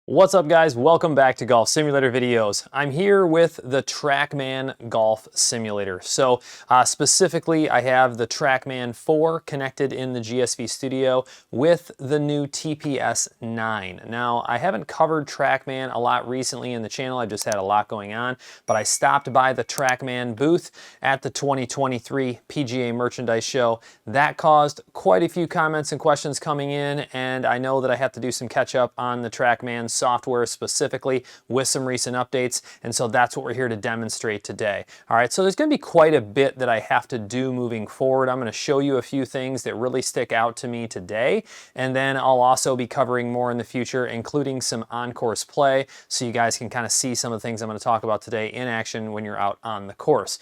What's up, guys? Welcome back to Golf Simulator videos. I'm here with the TrackMan Golf Simulator. So specifically, I have the TrackMan 4 connected in the GSV Studio with the new TPS 9. Now, I haven't covered TrackMan a lot recently in the channel. I've just had a lot going on, but I stopped by the TrackMan booth at the 2023 PGA Merchandise Show. That caused quite a few comments and questions coming in, and I know that I have to do some catch up on the TrackMan software specifically with some recent updates, and so that's what we're here to demonstrate today. All right, so there's going to be quite a bit that I have to do moving forward. I'm going to show you a few things that really stick out to me today, and then I'll also be covering more in the future, including some on-course play, so you guys can kind of see some of the things I'm going to talk about today in action when you're out on the course.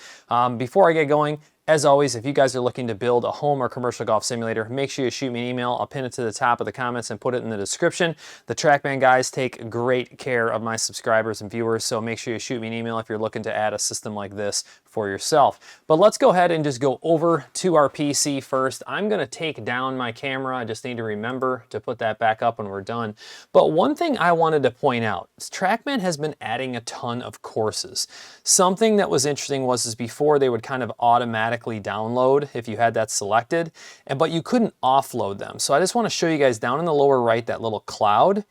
Before I get going, as always, if you guys are looking to build a home or commercial golf simulator, make sure you shoot me an email. I'll pin it to the top of the comments and put it in the description. The TrackMan guys take great care of my subscribers and viewers, so make sure you shoot me an email if you're looking to add a system like this for yourself. But let's go ahead and just go over to our PC first. I'm going to take down my camera. I just need to remember to put that back up when we're done. But one thing I wanted to point out is TrackMan has been adding a ton of courses. Something that was interesting was before they would kind of automatically download if you had that selected, but you couldn't offload them. So I just want to show you guys down in the lower right, that little cloud.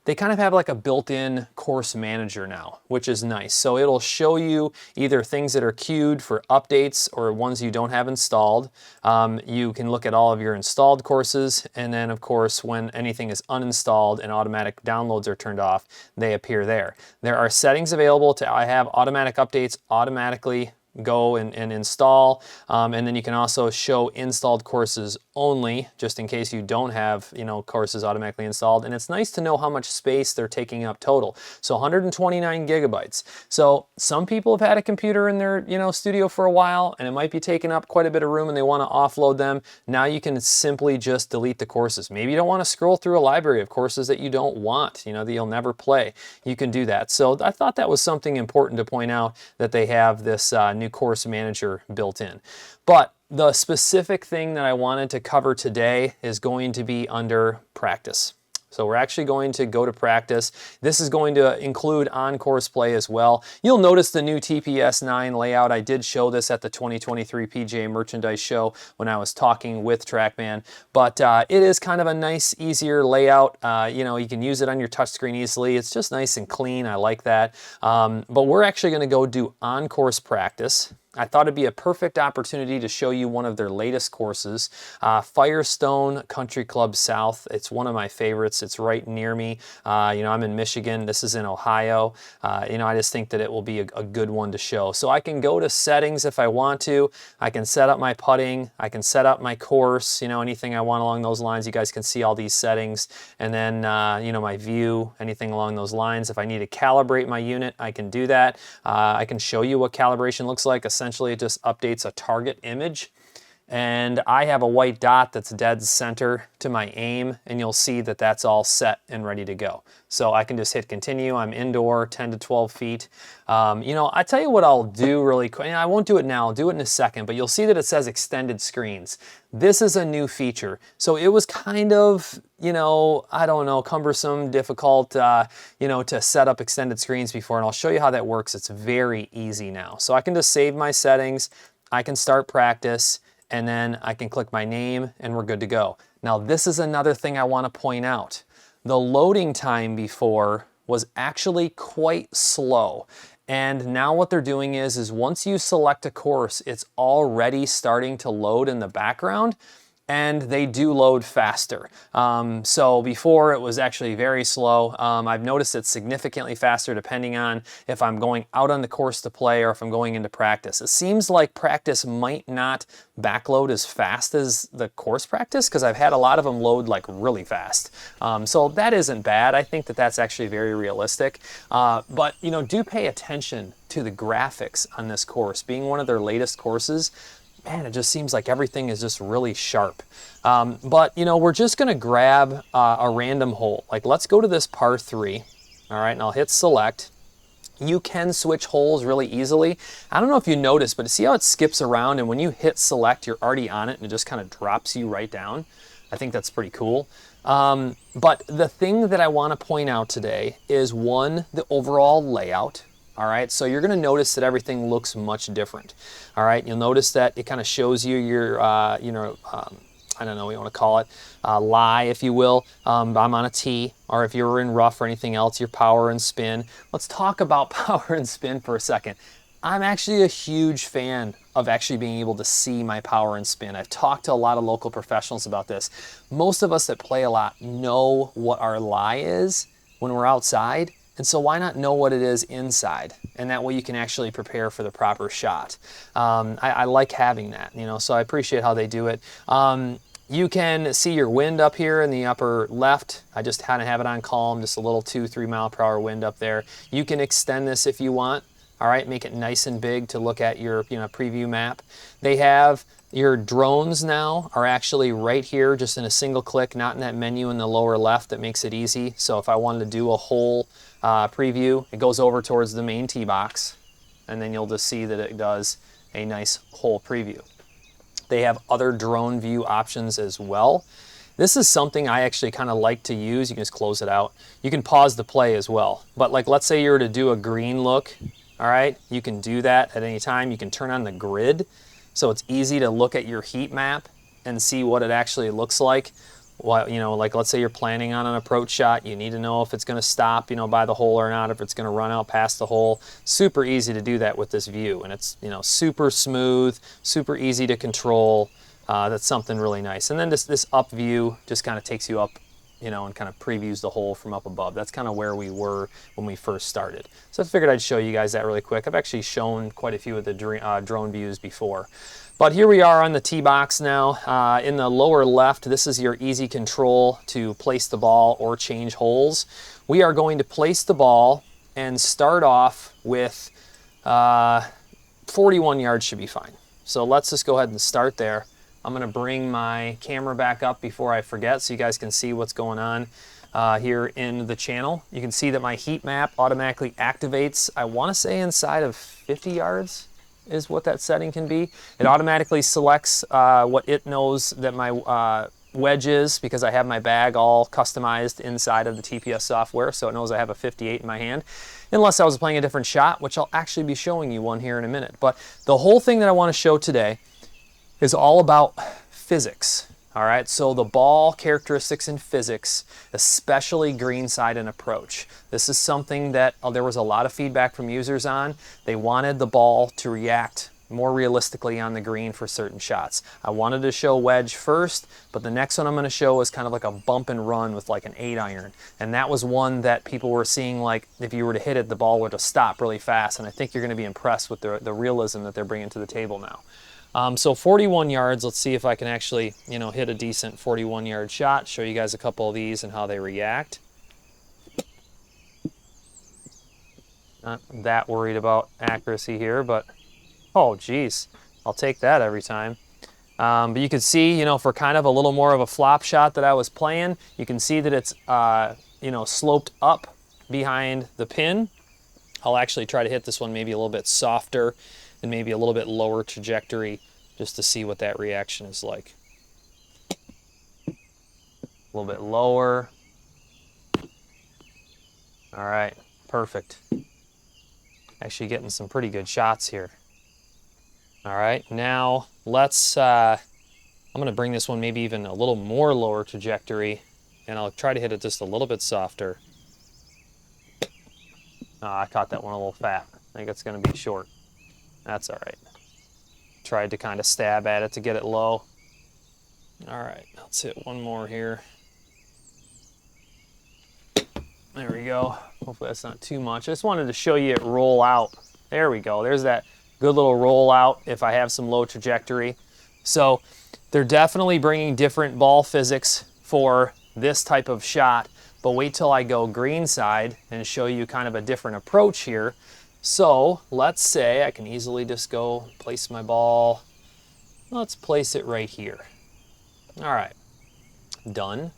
They kind of have like a built-in course manager now, which is nice. So it'll show you either things that are queued for updates or ones you don't have installed. You can look at all of your installed courses, and then of course when anything is uninstalled and automatic downloads are turned off, they appear there. There are settings available to have automatic updates automatically go and install, and then you can also show installed courses only, just in case you don't have courses automatically installed. And it's nice to know how much space they're taking up total. So 129 gigabytes. So some people have had a computer in their studio for a while, and it might be taking up quite a bit of room and they want to offload them. Now you can simply just delete the courses. Maybe you don't want to scroll through a library of courses that you don't want, that you'll never play. You can do that. So I thought that was something important to point out, that they have this new course manager built in. But the specific thing that I wanted to cover today is going to be under practice. So we're actually going to go to practice. This is going to include on-course play as well. You'll notice the new TPS 9 layout. I did show this at the 2023 PGA Merchandise Show when I was talking with TrackMan, but it is kind of a nice, easier layout. You can use it on your touchscreen easily. It's just nice and clean. I like that. But we're actually going to go do on-course practice. I thought it'd be a perfect opportunity to show you one of their latest courses, Firestone Country Club South. It's one of my favorites. It's right near me. I'm in Michigan. This is in Ohio. I just think that it will be a good one to show. So I can go to settings if I want to. I can set up my putting. I can set up my course, anything I want along those lines. You guys can see all these settings. And then, my view, anything along those lines. If I need to calibrate my unit, I can do that. I can show you what calibration looks like. Essentially, it just updates a target image, and I have a white dot that's dead center to my aim, and you'll see that that's all set and ready to go. So I can just hit continue. I'm indoor, 10 to 12 feet. I tell you what I'll do really quick. I won't do it now. I'll do it in a second, but you'll see that it says extended screens. This is a new feature. So it was kind of, I don't know, cumbersome, difficult, to set up extended screens before, and I'll show you how that works. It's very easy now. So I can just save my settings. I can start practice, and then I can click my name and we're good to go. Now this is another thing I want to point out. The loading time before was actually quite slow. And now what they're doing is once you select a course, it's already starting to load in the background, and they do load faster. So before it was actually very slow. I've noticed it's significantly faster depending on if I'm going out on the course to play or if I'm going into practice. It seems like practice might not backload as fast as the course practice, because I've had a lot of them load like really fast. So that isn't bad. I think that that's actually very realistic. But do pay attention to the graphics on this course. Being one of their latest courses, man, it just seems like everything is just really sharp. But we're just gonna grab a random hole. Like, let's go to this par 3. All right, and I'll hit select. You can switch holes really easily. I don't know if you noticed, but see how it skips around, and when you hit select, you're already on it and it just kind of drops you right down. I think that's pretty cool. But the thing that I want to point out today is, one, the overall layout. All right, so you're going to notice that everything looks much different. All right, you'll notice that it kind of shows you your, I don't know what you want to call it, lie, if you will. I'm on a tee, or if you were in rough or anything else, your power and spin. Let's talk about power and spin for a second. I'm actually a huge fan of actually being able to see my power and spin. I've talked to a lot of local professionals about this. Most of us that play a lot know what our lie is when we're outside, and so why not know what it is inside? And that way you can actually prepare for the proper shot. I like having that, so I appreciate how they do it. You can see your wind up here in the upper left. I just kind of have it on calm, just a little 2-3 mile per hour wind up there. You can extend this if you want. All right, make it nice and big to look at your preview map. They have your drones now are actually right here, just in a single click, not in that menu in the lower left that makes it easy. So if I wanted to do a whole preview, it goes over towards the main tee box, and then you'll just see that it does a nice whole preview. They have other drone view options as well. This is something I actually kind of like to use. You can just close it out. You can pause the play as well. But like, let's say you were to do a green look. All right, you can do that at any time. You can turn on the grid, so it's easy to look at your heat map and see what it actually looks like. Well, like let's say you're planning on an approach shot, you need to know if it's going to stop, by the hole or not, if it's going to run out past the hole. Super easy to do that with this view, and it's super smooth, super easy to control. That's something really nice. And then this up view just kind of takes you up, and kind of previews the hole from up above. That's kind of where we were when we first started. So I figured I'd show you guys that really quick. I've actually shown quite a few of the drone views before. But here we are on the tee box now. In the lower left, this is your easy control to place the ball or change holes. We are going to place the ball and start off with 41 yards should be fine. So let's just go ahead and start there. I'm going to bring my camera back up before I forget so you guys can see what's going on here in the channel. You can see that my heat map automatically activates, I want to say inside of 50 yards is what that setting can be. It automatically selects what it knows that my wedge is, because I have my bag all customized inside of the TPS software, so it knows I have a 58 in my hand, unless I was playing a different shot, which I'll actually be showing you one here in a minute. But the whole thing that I want to show today is all about physics. All right, so the ball characteristics in physics, especially greenside and approach. This is something that there was a lot of feedback from users on. They wanted the ball to react more realistically on the green for certain shots. I wanted to show wedge first, but the next one I'm going to show is kind of like a bump and run with like an 8-iron. And that was one that people were seeing, like if you were to hit it, the ball were to stop really fast. And I think you're going to be impressed with the realism that they're bringing to the table now. So 41 yards, let's see if I can actually, hit a decent 41-yard shot, show you guys a couple of these and how they react. Not that worried about accuracy here, but oh geez, I'll take that every time. But you can see, for kind of a little more of a flop shot that I was playing, you can see that it's, sloped up behind the pin. I'll actually try to hit this one maybe a little bit softer and maybe a little bit lower trajectory, just to see what that reaction is like. A little bit lower. All right, perfect. Actually getting some pretty good shots here. All right, now let's, I'm gonna bring this one maybe even a little more lower trajectory, and I'll try to hit it just a little bit softer. I caught that one a little fat. I think it's gonna be short. That's all right. Tried to kind of stab at it to get it low. All right, let's hit one more here. There we go. Hopefully that's not too much. I just wanted to show you it roll out. There we go. There's that good little roll out if I have some low trajectory. So they're definitely bringing different ball physics for this type of shot, but wait till I go greenside and show you kind of a different approach here. So let's say I can easily just go place my ball. Let's place it right here. All right, done.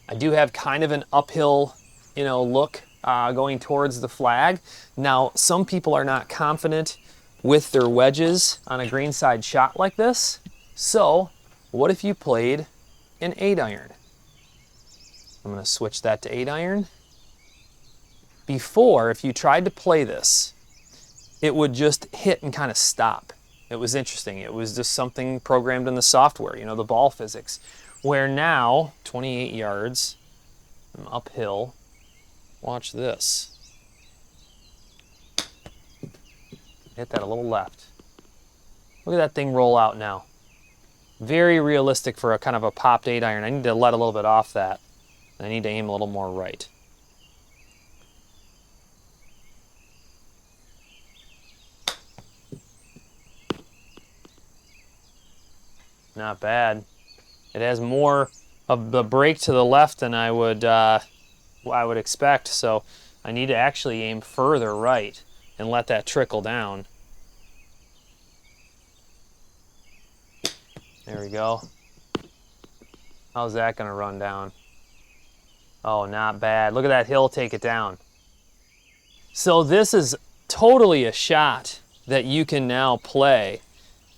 I do have kind of an uphill, look going towards the flag. Now, some people are not confident with their wedges on a greenside shot like this. So what if you played an 8-iron. I'm going to switch that to 8-iron. Before, if you tried to play this, it would just hit and kind of stop. It was interesting. It was just something programmed in the software, you know, the ball physics. Where now, 28 yards, I'm uphill. Watch this. Hit that a little left. Look at that thing roll out now. Very realistic for a kind of a popped 8-iron. I need to let a little bit off that. I need to aim a little more right. Not bad. It has more of the break to the left than I would expect, so I need to actually aim further right and let that trickle down. There we go. How's that going to run down? Oh, not bad. Look at that hill take it down. So this is totally a shot that you can now play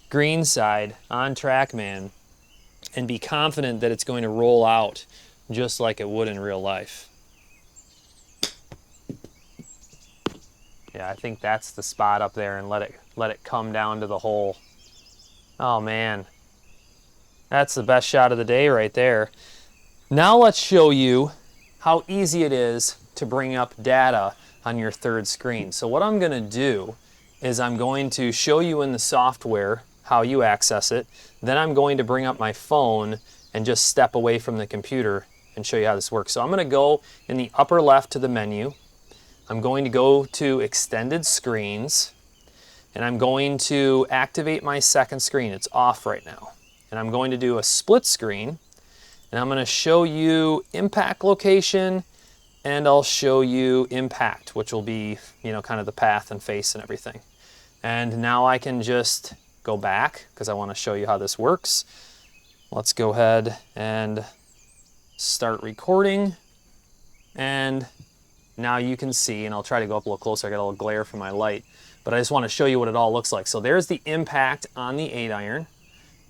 greenside on TrackMan and be confident that it's going to roll out just like it would in real life. Yeah, I think that's the spot up there, and let it come down to the hole. Oh man, that's the best shot of the day right there. Now let's show you how easy it is to bring up data on your third screen. So what I'm going to do is I'm going to show you in the software how you access it. Then I'm going to bring up my phone and just step away from the computer and show you how this works. So I'm going to go in the upper left to the menu. I'm going to go to extended screens, and I'm going to activate my second screen. It's off right now. And I'm going to do a split screen, and I'm going to show you impact location, and I'll show you impact, which will be, you know, kind of the path and face and everything. And now I can just go back because I want to show you how this works. Let's go ahead and start recording. And now you can see, and I'll try to go up a little closer. I got a little glare from my light, but I just want to show you what it all looks like. So there's the impact on the 8-iron.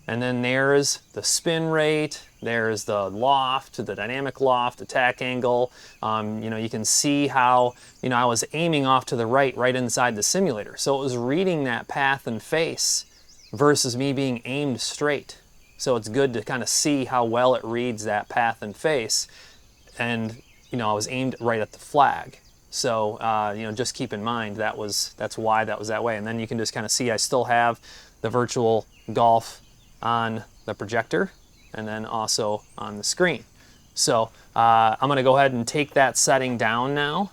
And then there's the spin rate, there's the loft, the dynamic loft, attack angle. You know, you can see how, you know, I was aiming off to the right inside the simulator. So it was reading that path and face versus me being aimed straight. So it's good to kind of see how well it reads that path and face. And, you know, I was aimed right at the flag. So, you know, just keep in mind that's why that was that way. And then you can just kind of see I still have the virtual golf on the projector and then also on the screen. So I'm going to go ahead and take that setting down now.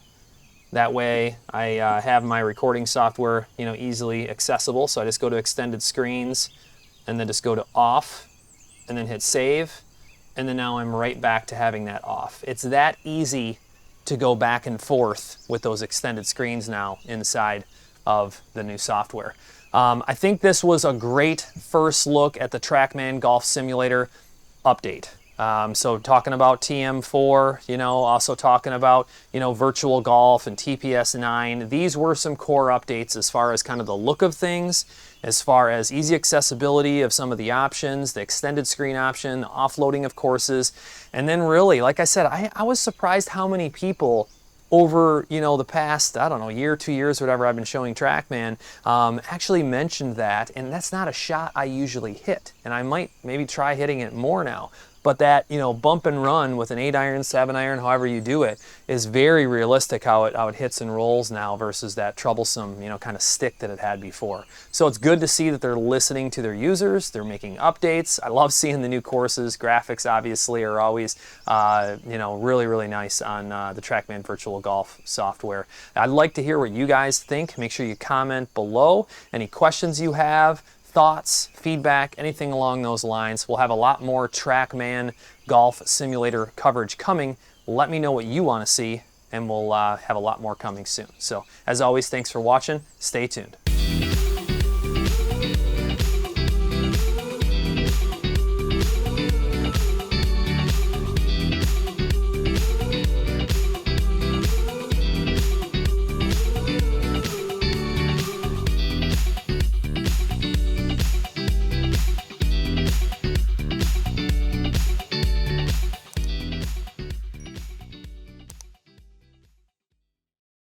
That way I have my recording software, you know, easily accessible. So I just go to extended screens and then just go to off and then hit save. And then now I'm right back to having that off. It's that easy to go back and forth with those extended screens now inside of the new software. I think this was a great first look at the TrackMan Golf Simulator update. So talking about TM4, you know, also talking about, you know, virtual golf and TPS 9. These were some core updates as far as kind of the look of things, as far as easy accessibility of some of the options, the extended screen option, the offloading of courses. And then really, like I said, I was surprised how many people over, you know, the past, I don't know, year, 2 years, whatever I've been showing TrackMan, actually mentioned that, and that's not a shot I usually hit. And I might maybe try hitting it more now. But that, you know, bump and run with an 8-iron, 7-iron, however you do it, is very realistic how it hits and rolls now versus that troublesome, you know, kind of stick that it had before. So it's good to see that they're listening to their users, they're making updates. I love seeing the new courses. Graphics obviously are always, you know, really, really nice on the TrackMan Virtual Golf software. I'd like to hear what you guys think. Make sure you comment below. Any questions you have, thoughts, feedback, anything along those lines. We'll have a lot more TrackMan Golf Simulator coverage coming. Let me know what you want to see, and we'll have a lot more coming soon. So, as always, thanks for watching. Stay tuned.